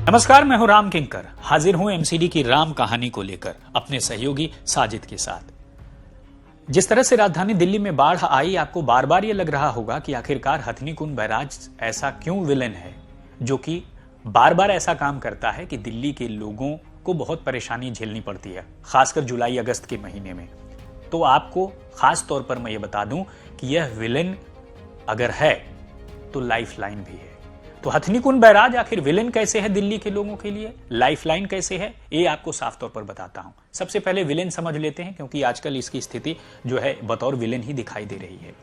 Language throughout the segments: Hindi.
नमस्कार, मैं हूं राम किंकर। हाजिर हूं एमसीडी की राम कहानी को लेकर अपने सहयोगी साजिद के साथ। जिस तरह से राजधानी दिल्ली में बाढ़ आई, आपको बार बार यह लग रहा होगा कि आखिरकार हथनी कुंड बैराज ऐसा क्यों विलेन है जो कि बार बार ऐसा काम करता है कि दिल्ली के लोगों को बहुत परेशानी झेलनी पड़ती है, खासकर जुलाई अगस्त के महीने में। तो आपको खास तौर पर मैं ये बता दूं कि यह विलेन अगर है तो लाइफ लाइन भी है। तो हथनी कुंड बैराज आखिर विलेन कैसे है दिल्ली के लोगों के लिए, लाइफ लाइन कैसे है, ये आपको साफ तौर पर बताता हूं। सबसे पहले विलेन समझ लेते हैं, क्योंकि आजकल इसकी स्थिति जो है बतौर विलेन ही दिखाई दे रही है।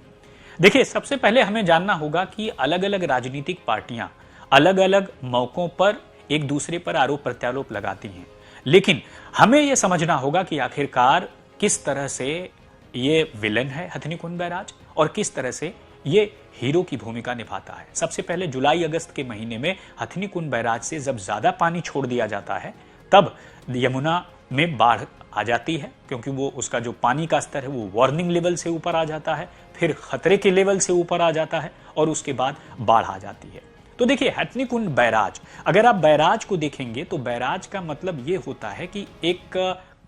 देखिए, सबसे पहले हमें जानना होगा कि अलग अलग राजनीतिक पार्टियां अलग अलग मौकों पर एक दूसरे पर आरोप प्रत्यारोप लगाती हैं, लेकिन हमें यह समझना होगा कि आखिरकार किस तरह से ये विलेन है हथनी कुंड बैराज और किस तरह से ये हीरो की भूमिका निभाता है। सबसे पहले जुलाई अगस्त के महीने में हथनी कुंड बैराज से जब ज्यादा पानी छोड़ दिया जाता है तब यमुना में बाढ़ आ जाती है, क्योंकि वो उसका जो पानी का स्तर है वो वार्निंग लेवल से ऊपर आ जाता है, फिर खतरे के लेवल से ऊपर आ जाता है और उसके बाद बाढ़ आ जाती है। तो देखिए, हथनी कुंड बैराज, अगर आप बैराज को देखेंगे तो बैराज का मतलब ये होता है कि एक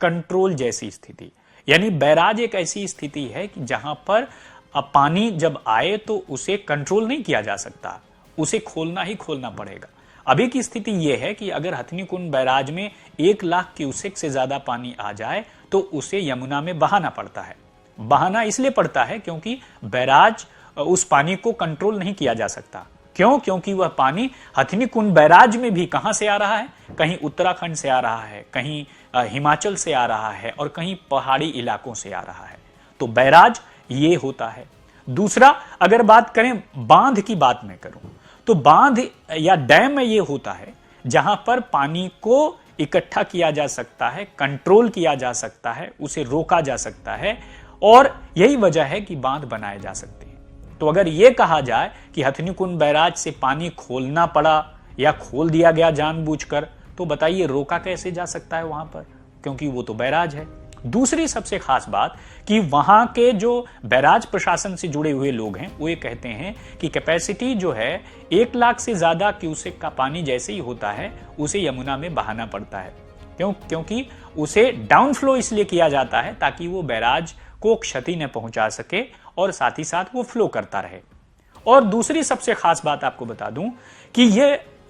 कंट्रोल जैसी स्थिति, यानी बैराज एक ऐसी स्थिति है कि जहां पर अब पानी जब आए तो उसे कंट्रोल नहीं किया जा सकता, उसे खोलना ही खोलना पड़ेगा। अभी की स्थिति यह है कि अगर हथनी कुंड बैराज में 1 लाख क्यूसेक से ज्यादा पानी आ जाए तो उसे यमुना में बहाना पड़ता है। बहाना इसलिए पड़ता है क्योंकि बैराज उस पानी को कंट्रोल नहीं किया जा सकता। क्यों? क्योंकि वह पानी हथनी कुंड बैराज में भी कहां से आ रहा है, कहीं उत्तराखंड से आ रहा है, कहीं हिमाचल से आ रहा है और कहीं पहाड़ी इलाकों से आ रहा है। तो बैराज ये होता है। दूसरा, अगर बात करें बांध की, बात मैं करूं तो बांध या डैम में ये होता है जहां पर पानी को इकट्ठा किया जा सकता है, कंट्रोल किया जा सकता है, उसे रोका जा सकता है, और यही वजह है कि बांध बनाए जा सकते हैं। तो अगर यह कहा जाए कि हथनी कुंड बैराज से पानी खोलना पड़ा या खोल दिया गया जानबूझकर, तो बताइए रोका कैसे जा सकता है वहां पर, क्योंकि वो तो बैराज है। दूसरी सबसे खास बात कि वहां के जो बैराज प्रशासन से जुड़े हुए लोग हैं वो ये कहते हैं कि कैपेसिटी जो है 1 लाख से ज्यादा क्यूसेक का पानी जैसे ही होता है उसे यमुना में बहाना पड़ता है। क्योंकि उसे डाउन फ्लो इसलिए किया जाता है ताकि वो बैराज को क्षति न पहुंचा सके और साथ ही साथ वो फ्लो करता रहे। और दूसरी सबसे खास बात आपको बता दूं कि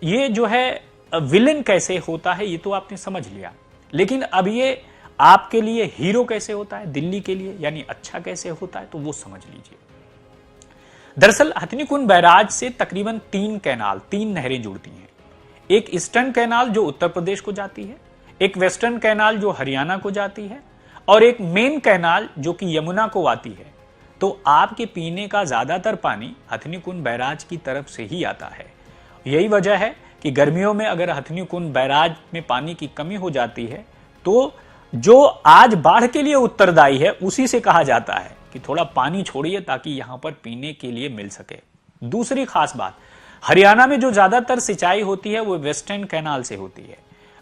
ये जो है विलेन कैसे होता है ये तो आपने समझ लिया, लेकिन अब ये आपके लिए हीरो कैसे होता है दिल्ली के लिए, यानी अच्छा कैसे होता है, तो वो समझ लीजिए। दरअसल हथनी कुंड बैराज से तकरीबन 3 नहरें जुड़ती हैं। एक ईस्टर्न कैनाल जो उत्तर प्रदेश को जाती है, एक वेस्टर्न कैनाल जो हरियाणा को जाती है और एक मेन कैनाल जो कि यमुना को आती है। तो आपके पीने का ज्यादातर पानी हथनी कुंड बैराज की तरफ से ही आता है। यही वजह है कि गर्मियों में अगर हथनी कुंड बैराज में पानी की कमी हो जाती है तो जो आज बाढ़ के लिए उत्तरदायी है उसी से कहा जाता है कि थोड़ा पानी छोड़िए ताकि यहां पर पीने के लिए मिल सके। दूसरी खास बात, हरियाणा में जो ज्यादातर सिंचाई होती है वो वेस्टर्न कैनाल से होती है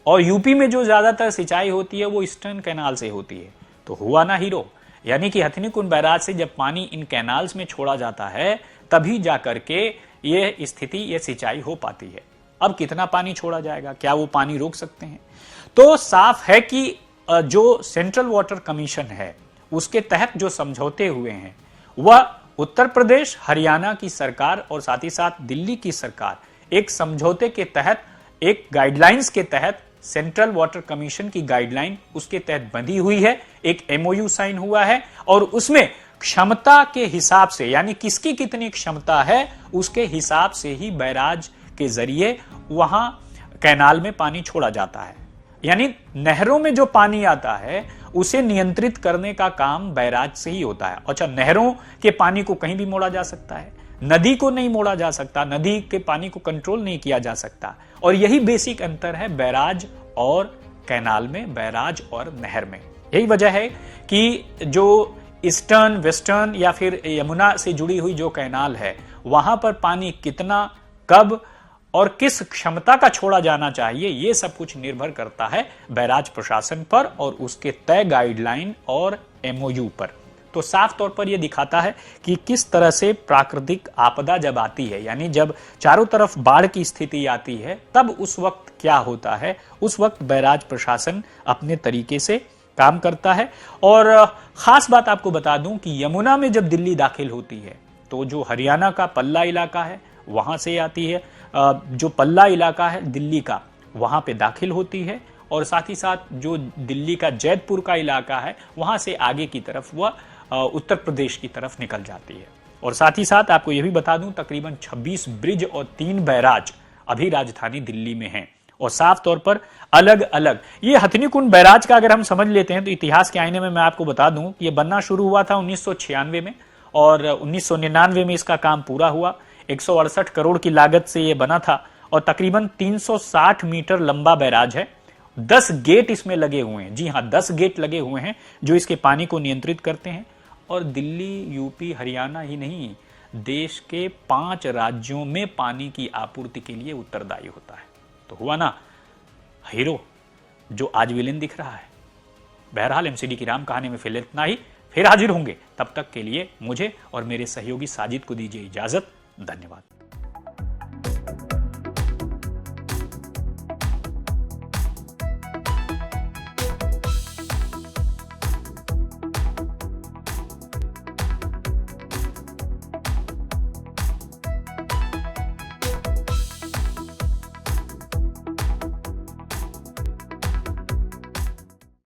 और यूपी में जो ज्यादातर सिंचाई होती है वो ईस्टर्न कैनाल से होती है। तो हुआ ना हीरो, यानी कि हथनी कुंड बैराज से जब पानी इन कैनाल्स में छोड़ा जाता है तभी जाकर के ये स्थिति, ये सिंचाई हो पाती है। अब कितना पानी छोड़ा जाएगा, क्या वो पानी रोक सकते हैं? तो साफ है कि जो सेंट्रल वाटर कमीशन है उसके तहत जो समझौते हुए हैं वह उत्तर प्रदेश, हरियाणा की सरकार और साथ ही साथ दिल्ली की सरकार एक समझौते के तहत, एक गाइडलाइंस के तहत, सेंट्रल वाटर कमीशन की गाइडलाइन उसके तहत बंधी हुई है। एक एमओयू साइन हुआ है और उसमें क्षमता के हिसाब से, यानी किसकी कितनी क्षमता है उसके हिसाब से ही बैराज के जरिए वहां कैनाल में पानी छोड़ा जाता है। यानी नहरों में जो पानी आता है उसे नियंत्रित करने का काम बैराज से ही होता है। अच्छा, नहरों के पानी को कहीं भी मोड़ा जा सकता है, नदी को नहीं मोड़ा जा सकता, नदी के पानी को कंट्रोल नहीं किया जा सकता। और यही बेसिक अंतर है बैराज और कैनाल में, बैराज और नहर में। यही वजह है कि जो ईस्टर्न, वेस्टर्न या फिर यमुना से जुड़ी हुई जो कैनाल है वहां पर पानी कितना, कब और किस क्षमता का छोड़ा जाना चाहिए, यह सब कुछ निर्भर करता है बैराज प्रशासन पर और उसके तय गाइडलाइन और एमओयू पर। तो साफ तौर पर यह दिखाता है कि किस तरह से प्राकृतिक आपदा जब आती है, यानी जब चारों तरफ बाढ़ की स्थिति आती है, तब उस वक्त क्या होता है। उस वक्त बैराज प्रशासन अपने तरीके से काम करता है। और खास बात आपको बता दूं कि यमुना में जब दिल्ली दाखिल होती है तो जो हरियाणा का पल्ला इलाका है वहां से आती है, जो पल्ला इलाका है दिल्ली का वहां पे दाखिल होती है, और साथ ही साथ जो दिल्ली का जैतपुर का इलाका है वहां से आगे की तरफ वह उत्तर प्रदेश की तरफ निकल जाती है। और साथ ही साथ आपको यह भी बता दूं तकरीबन 26 ब्रिज और 3 बैराज अभी राजधानी दिल्ली में हैं। और साफ तौर पर अलग अलग ये हथनीकुंड बैराज का अगर हम समझ लेते हैं तो इतिहास के आईने में मैं आपको बता दूं कि यह बनना शुरू हुआ था 1996 में, और 1999 में इसका काम पूरा हुआ। 168 करोड़ की लागत से यह बना था और तकरीबन 360 मीटर लंबा बैराज है। 10 गेट इसमें लगे हुए हैं, जी हां 10 गेट लगे हुए हैं जो इसके पानी को नियंत्रित करते हैं। और दिल्ली, यूपी, हरियाणा ही नहीं, देश के 5 राज्यों में पानी की आपूर्ति के लिए उत्तरदायी होता है। तो हुआ ना हीरो जो आज विलेन दिख रहा है। बहरहाल एमसीडी की राम कहानी में फिलहाल इतना ही, फिर हाजिर होंगे। तब तक के लिए मुझे और मेरे सहयोगी साजिद को दीजिए इजाजत। धन्यवाद।